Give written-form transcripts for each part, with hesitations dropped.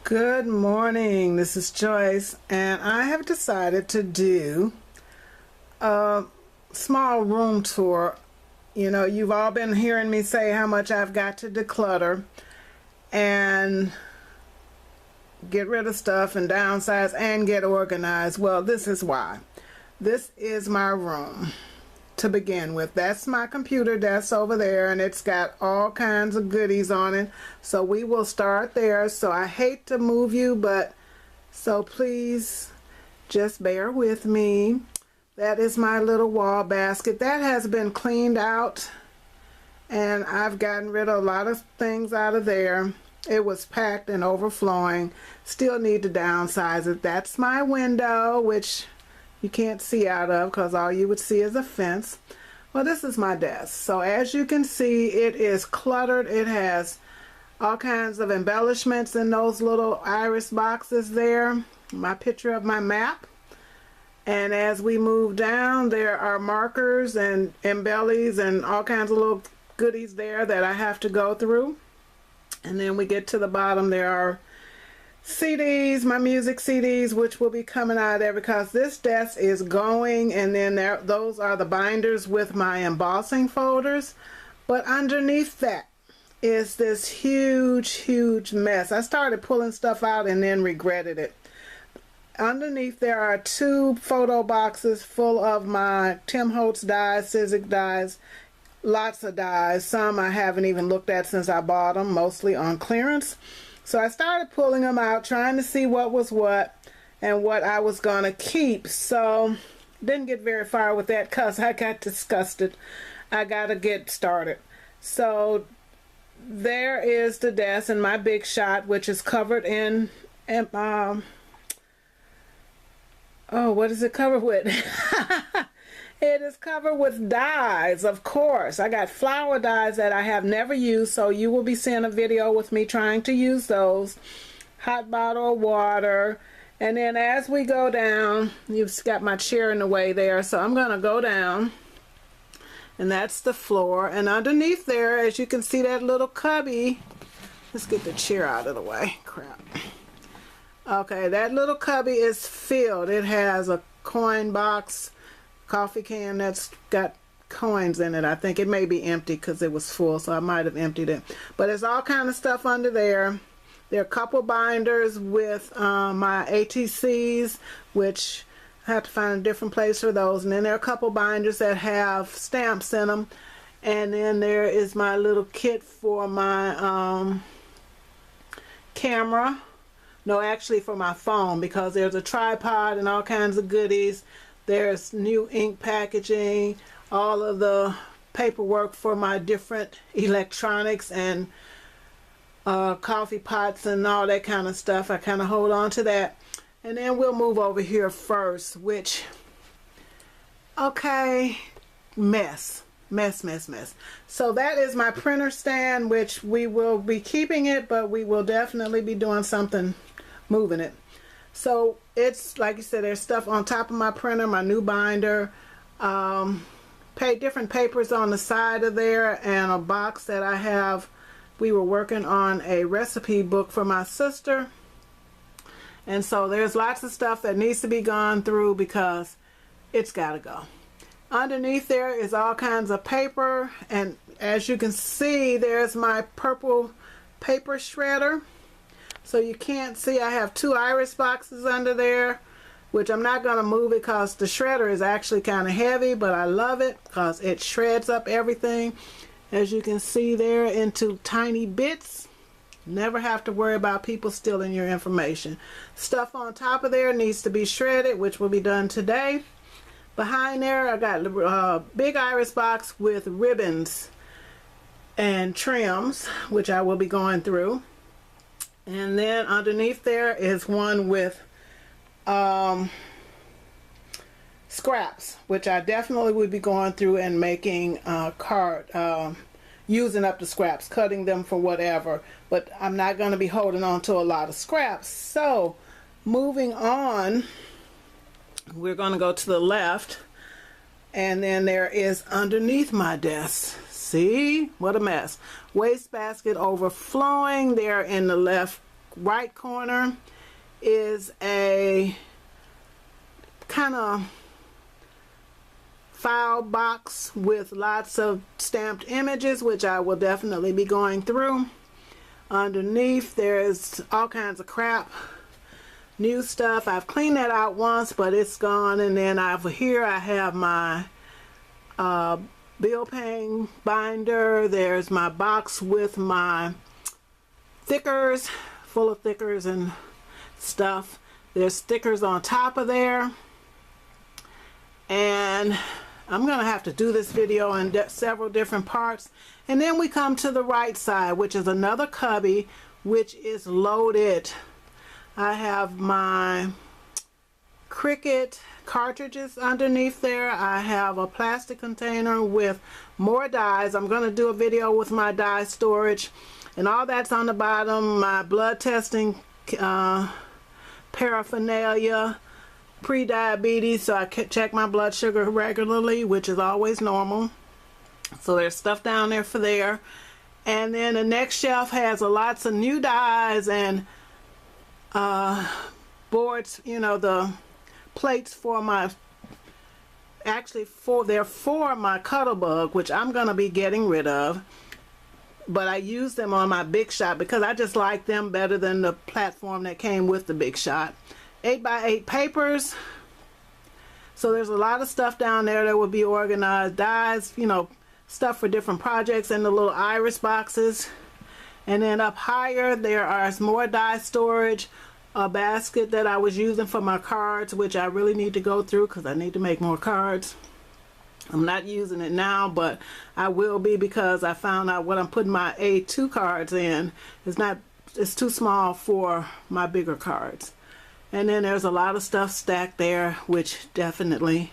Good morning, this is Joyce, and I have decided to do a small room tour. You know, you've all been hearing me say how much I've got to declutter and get rid of stuff and downsize and get organized. Well, this is why. This is my room to begin with. That's my computer desk over there, and it's got all kinds of goodies on it, so we will start there. So I hate to move you, but so please just bear with me. That is my little wall basket that has been cleaned out, and I've gotten rid of a lot of things out of there. It was packed and overflowing. Still need to downsize it. That's my window, which you can't see out of because all you would see is a fence. Well, this is my desk. So as you can see, it is cluttered. It has all kinds of embellishments in those little iris boxes there. My picture of my map. And as we move down, there are markers and embellies and all kinds of little goodies there that I have to go through. And then we get to the bottom, there are CDs, my music CDs, which will be coming out there because this desk is going, and then those are the binders with my embossing folders. But underneath that is this huge mess. I started pulling stuff out and then regretted it. Underneath there are two photo boxes full of my Tim Holtz dies, Sizzix dies, lots of dies. Some I haven't even looked at since I bought them, mostly on clearance. So I started pulling them out, trying to see what was what and what I was going to keep. So didn't get very far with that because I got disgusted. I got to get started. So there is the desk and my Big Shot, which is covered in what is it covered with? It is covered with dyes, of course. I got flower dyes that I have never used, so you will be seeing a video with me trying to use those. Hot bottle of water. And then as we go down, you've got my chair in the way there, so I'm going to go down. And that's the floor. And underneath there, as you can see that little cubby, let's get the chair out of the way. Crap. Okay, that little cubby is filled. It has a coin box, coffee can that's got coins in it. I think it may be empty because it was full, so I might have emptied it. But there's all kind of stuff under there. There are a couple binders with my ATCs, which I have to find a different place for those. And then there are a couple binders that have stamps in them. And then there is my little kit for my camera. No, actually for my phone, because there's a tripod and all kinds of goodies. There's new ink packaging, all of the paperwork for my different electronics and coffee pots and all that kind of stuff. I kind of hold on to that. And then we'll move over here first, which, okay, mess. So that is my printer stand, which we will be keeping it, but we will definitely be doing something, moving it. So it's like you said, there's stuff on top of my printer, my new binder, different papers on the side of there, and a box that I have. We were working on a recipe book for my sister, and so there's lots of stuff that needs to be gone through because it's got to go. Underneath there is all kinds of paper, and as you can see, there's my purple paper shredder. So you can't see, I have two iris boxes under there, which I'm not going to move because the shredder is actually kind of heavy, but I love it because it shreds up everything, as you can see there, into tiny bits. Never have to worry about people stealing your information. Stuff on top of there needs to be shredded, which will be done today. Behind there, I got a big iris box with ribbons and trims, which I will be going through. And then underneath there is one with scraps, which I definitely would be going through and making using up the scraps, cutting them for whatever. But I'm not going to be holding on to a lot of scraps. So moving on, we're going to go to the left, and then there is underneath my desk. See what a mess. Wastebasket overflowing there in the left right corner is a kind of file box with lots of stamped images, which I will definitely be going through. Underneath there's all kinds of crap, new stuff. I've cleaned that out once, but it's gone. And then over here I have my bill paying binder. There's my box with my thickers, full of thickers and stuff. There's stickers on top of there, and I'm gonna have to do this video in several different parts. And then we come to the right side, which is another cubby, which is loaded. I have my Cricut cartridges underneath there. I have a plastic container with more dies. I'm going to do a video with my die storage, and all that's on the bottom. My blood testing paraphernalia, pre-diabetes, so I check my blood sugar regularly, which is always normal. So there's stuff down there for there. And then the next shelf has lots of new dies and boards, you know, the plates for my, they're for my Cuttlebug, which I'm going to be getting rid of. But I use them on my Big Shot because I just like them better than the platform that came with the Big Shot. 8x8 papers. So there's a lot of stuff down there that will be organized. Dies, you know, stuff for different projects, and the little iris boxes. And then up higher there are more die storage, a basket that I was using for my cards, which I really need to go through because I need to make more cards. I'm not using it now, but I will be, because I found out what I'm putting my A2 cards in it's too small for my bigger cards. And then there's a lot of stuff stacked there, which definitely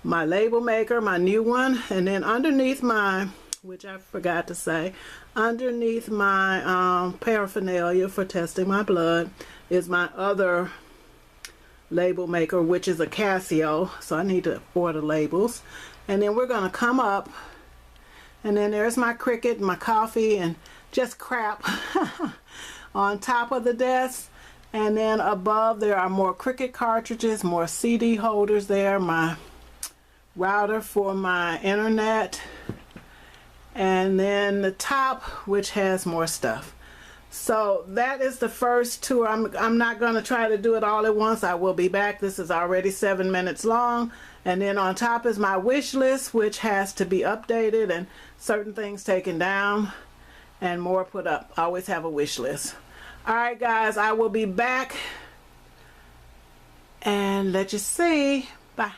my label maker, my new one. And then underneath my, which I forgot to say, underneath my paraphernalia for testing my blood is my other label maker, which is a Casio. So I need to order labels. And then we're going to come up, and then there's my Cricut, my coffee, and just crap on top of the desk. And then above there are more Cricut cartridges, more CD holders there, my router for my internet, and then the top, which has more stuff. So that is the first tour. I'm not going to try to do it all at once. I will be back. This is already 7 minutes long. And then on top is my wish list, which has to be updated and certain things taken down and more put up. I always have a wish list. Alright guys, I will be back and let you see. Bye.